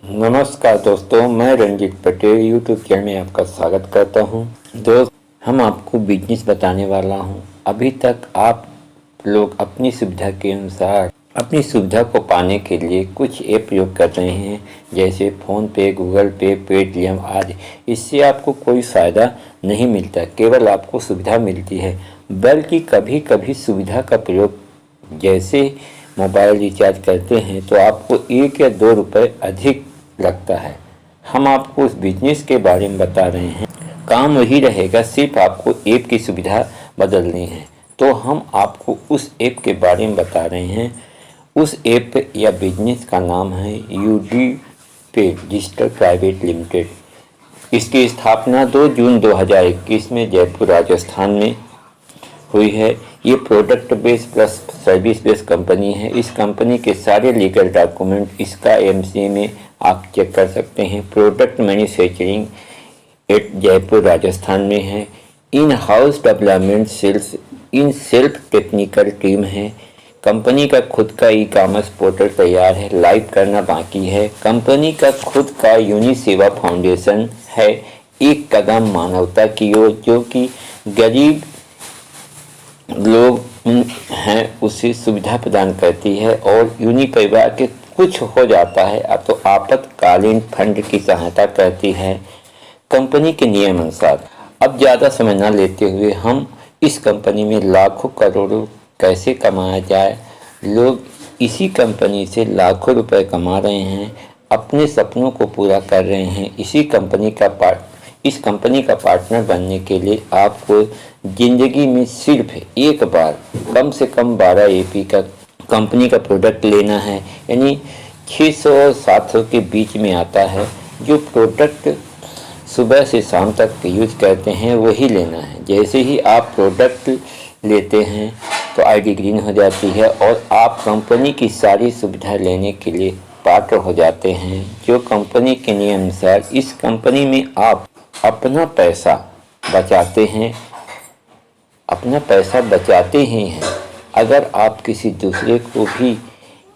नमस्कार दोस्तों, मैं रंजीत पटेल यूट्यूब चैनल में आपका स्वागत करता हूं। दोस्त, हम आपको बिजनेस बताने वाला हूं। अभी तक आप लोग अपनी सुविधा के अनुसार अपनी सुविधा को पाने के लिए कुछ ऐप प्रयोग कर रहे हैं, जैसे फ़ोन पे, गूगल पे, पेटीएम आदि। इससे आपको कोई फ़ायदा नहीं मिलता, केवल आपको सुविधा मिलती है। बल्कि कभी कभी सुविधा का प्रयोग, जैसे मोबाइल रिचार्ज करते हैं तो आपको 1 या 2 रुपये अधिक लगता है। हम आपको उस बिजनेस के बारे में बता रहे हैं। काम वही रहेगा, सिर्फ आपको ऐप की सुविधा बदलनी है। तो हम आपको उस ऐप के बारे में बता रहे हैं। उस ऐप या बिजनेस का नाम है यूडी पे डिजिटल प्राइवेट लिमिटेड। इसकी स्थापना 2 जून 2021 में जयपुर राजस्थान में हुई है। ये product based plus service based company है। इस कंपनी के सारे लीगल डॉक्यूमेंट इसका एमसीए में आप चेक कर सकते हैं। Product manufacturing at Jaipur Rajasthan में है। In house development sales in self technical team है। कंपनी का खुद का ई कॉमर्स पोर्टल तैयार है, लाइव करना बाकी है। कंपनी का खुद का यूनि सेवा फाउंडेशन है, एक कदम मानवता की ओर, जो कि गरीब लोग हैं उसे सुविधा प्रदान करती है। और यूनि परिवार के कुछ हो जाता है अब तो आपातकालीन फंड की सहायता करती है कंपनी के नियम अनुसार। अब ज़्यादा समय न लेते हुए हम इस कंपनी में लाखों करोड़ों कैसे कमाया जाए। लोग इसी कंपनी से लाखों रुपए कमा रहे हैं, अपने सपनों को पूरा कर रहे हैं। इस कंपनी का पार्टनर बनने के लिए आपको ज़िंदगी में सिर्फ एक बार कम से कम 12 एपी का कंपनी का प्रोडक्ट लेना है, यानी 600 और 700 के बीच में आता है। जो प्रोडक्ट सुबह से शाम तक यूज करते हैं वही लेना है। जैसे ही आप प्रोडक्ट लेते हैं तो आईडी ग्रीन हो जाती है और आप कंपनी की सारी सुविधा लेने के लिए पात्र हो जाते हैं। जो कंपनी के नियम अनुसार इस कंपनी में आप अपना पैसा बचाते हैं, अपना पैसा बचाते ही हैं। अगर आप किसी दूसरे को भी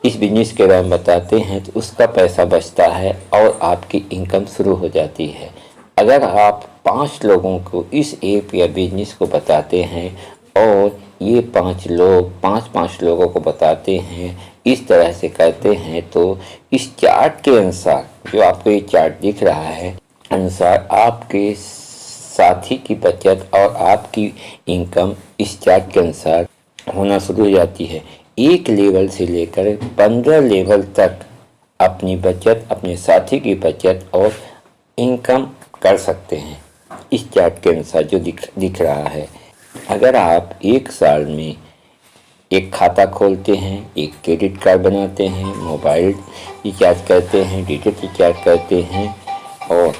इस बिजनेस के बारे में बताते हैं तो उसका पैसा बचता है और आपकी इनकम शुरू हो जाती है। अगर आप 5 लोगों को इस ऐप या बिजनेस को बताते हैं और ये 5 लोग 5-5 लोगों को बताते हैं, इस तरह से करते हैं, तो इस चार्ट के अनुसार, जो आपको ये चार्ट दिख रहा है, अनुसार आपके साथी की बचत और आपकी इनकम इस चार्ट के अनुसार होना शुरू हो जाती है। 1 लेवल से लेकर 15 लेवल तक अपनी बचत, अपने साथी की बचत और इनकम कर सकते हैं इस चार्ट के अनुसार जो दिख रहा है। अगर आप 1 साल में एक खाता खोलते हैं, एक क्रेडिट कार्ड बनाते हैं, मोबाइल रिचार्ज करते हैं, डेटा रिचार्ज करते हैं, और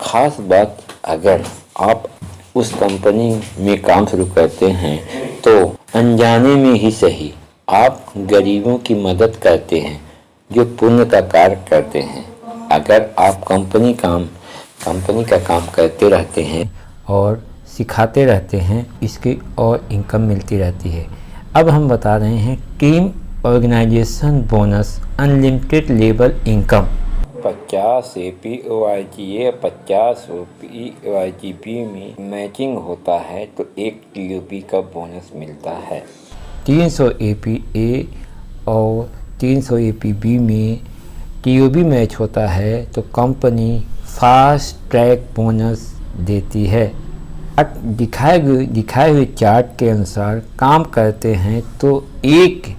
ख़ास बात, अगर आप उस कंपनी में काम शुरू करते हैं तो अनजाने में ही सही आप गरीबों की मदद करते हैं, जो पुण्य का कार्य करते हैं। अगर आप कंपनी का काम करते रहते हैं और सिखाते रहते हैं, इसकी और इनकम मिलती रहती है। अब हम बता रहे हैं team organization bonus unlimited level income 50 APOIGA 50 OPOIGB में मैचिंग होता है तो 1 TOB का बोनस मिलता है। 300 APA और 300 APB में TOB मैच होता है तो कंपनी फास्ट ट्रैक बोनस देती है। अब दिखाए हुए चार्ट के अनुसार काम करते हैं तो 1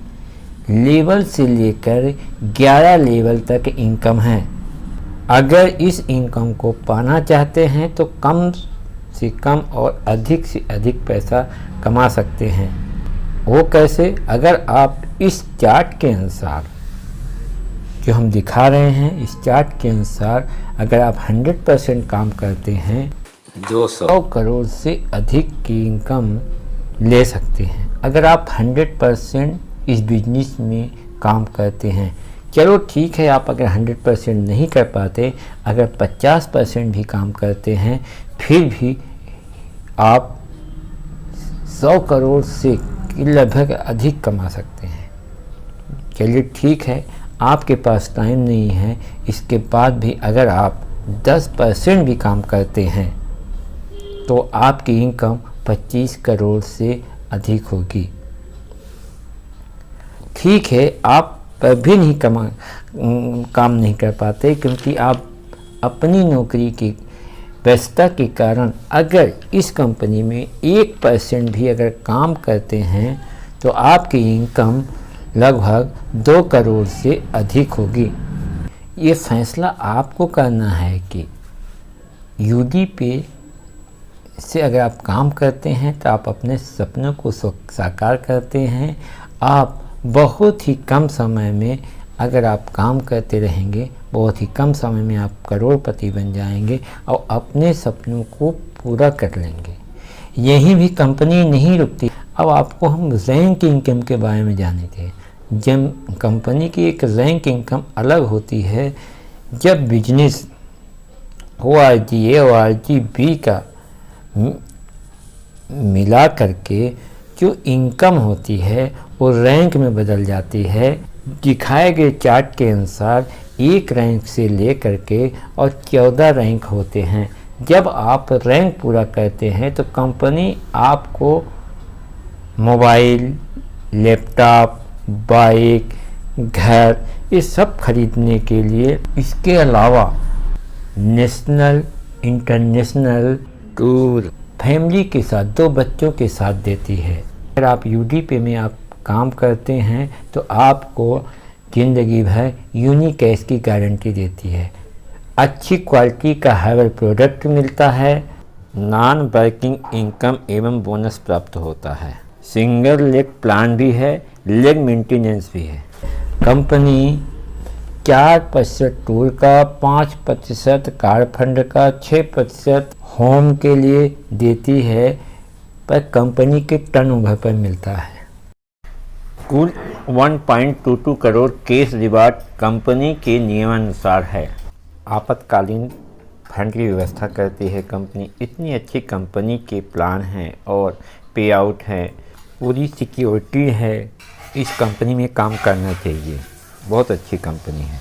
लेवल से लेकर 11 लेवल तक इनकम है। अगर इस इनकम को पाना चाहते हैं तो कम से कम और अधिक से अधिक पैसा कमा सकते हैं। वो कैसे? अगर आप इस चार्ट के अनुसार जो हम दिखा रहे हैं, इस चार्ट के अनुसार अगर आप 100% काम करते हैं 200 करोड़ से अधिक की इनकम ले सकते हैं। अगर आप 100% इस बिजनेस में काम करते हैं, चलो ठीक है, आप अगर 100% नहीं कर पाते, अगर 50% भी काम करते हैं, फिर भी आप 100 करोड़ से लगभग अधिक कमा सकते हैं। चलिए ठीक है, आपके पास टाइम नहीं है, इसके बाद भी अगर आप 10% भी काम करते हैं तो आपकी इनकम 25 करोड़ से अधिक होगी। ठीक है, आप भी नहीं काम नहीं कर पाते क्योंकि आप अपनी नौकरी की व्यस्तता के कारण अगर इस कंपनी में 1% भी अगर काम करते हैं तो आपकी इनकम लगभग 2 करोड़ से अधिक होगी। ये फैसला आपको करना है कि यूडीपी से अगर आप काम करते हैं तो आप अपने सपनों को साकार करते हैं। आप बहुत ही कम समय में अगर आप काम करते रहेंगे, बहुत ही कम समय में आप करोड़पति बन जाएंगे और अपने सपनों को पूरा कर लेंगे। यहीं भी कंपनी नहीं रुकती। अब आपको हम रैंक इनकम के बारे में जाने थे। जब कंपनी की एक रैंक इनकम अलग होती है, जब बिजनेस ORG A और ORG B का मिला करके जो इनकम होती है वो रैंक में बदल जाती है। दिखाए गए चार्ट के अनुसार 1 रैंक से लेकर के और 14 रैंक होते हैं। जब आप रैंक पूरा करते हैं तो कंपनी आपको मोबाइल, लैपटॉप, बाइक, घर ये सब खरीदने के लिए, इसके अलावा नेशनल इंटरनेशनल टूर फैमिली के साथ 2 बच्चों के साथ देती है। अगर आप यूडीपी में आप काम करते हैं तो आपको ज़िंदगी भर यूनिकैश की गारंटी देती है। अच्छी क्वालिटी का हर प्रोडक्ट मिलता है। नॉन वर्किंग इनकम एवं बोनस प्राप्त होता है। सिंगल लेग प्लान भी है, लेग मेंटेनेंस भी है। कंपनी 4% टूर का, 5% कार फंड का, 6% होम के लिए देती है, पर कंपनी के टर्नओवर पर मिलता है। कुल 1.22 करोड़ कैश रिवार्ड कंपनी के नियमानुसार है। आपातकालीन फंड की व्यवस्था करती है कंपनी। इतनी अच्छी कंपनी के प्लान हैं और पे आउट है, पूरी सिक्योरिटी है। इस कंपनी में काम करना चाहिए, बहुत अच्छी कंपनी है।